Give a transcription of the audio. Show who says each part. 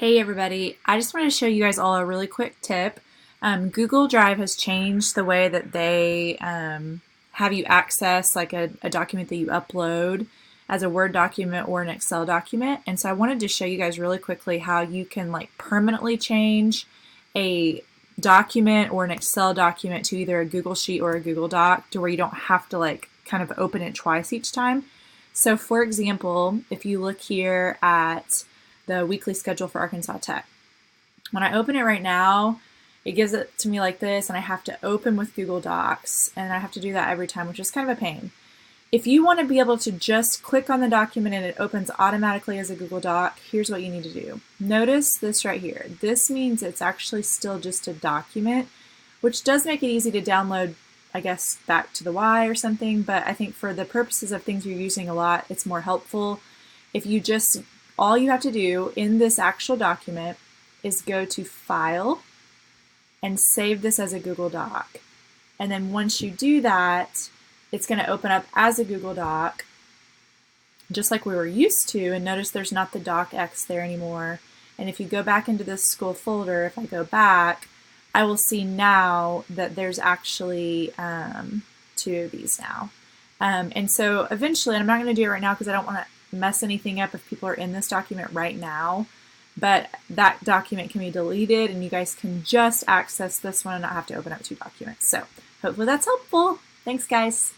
Speaker 1: Hey everybody, I just wanted to show you guys all a really quick tip. Google Drive has changed the way that they have you access like a document that you upload as a Word document or an Excel document. And so I wanted to show you guys really quickly how you can like permanently change a document or an Excel document to either a Google Sheet or a Google Doc to where you don't have to like kind of open it twice each time. So for example, if you look here at the weekly schedule for Arkansas Tech. When I open it right now, it gives it to me like this, and I have to open with Google Docs, and I have to do that every time, which is kind of a pain. If you want to be able to just click on the document and it opens automatically as a Google Doc, here's what you need to do. Notice this right here. This means it's actually still just a document, which does make it easy to download, I guess, back to the Y or something, but I think for the purposes of things you're using a lot, it's more helpful if you just all you have to do in this actual document is go to File and save this as a Google Doc. And then once you do that, it's going to open up as a Google Doc, just like we were used to. And notice there's not the docx there anymore. And if you go back into this school folder, if I go back, I will see now that there's actually two of these now. And so eventually, and I'm not going to do it right now because I don't want to mess anything up if people are in this document right now, but that document can be deleted and you guys can just access this one and not have to open up two documents. So hopefully that's helpful. Thanks guys.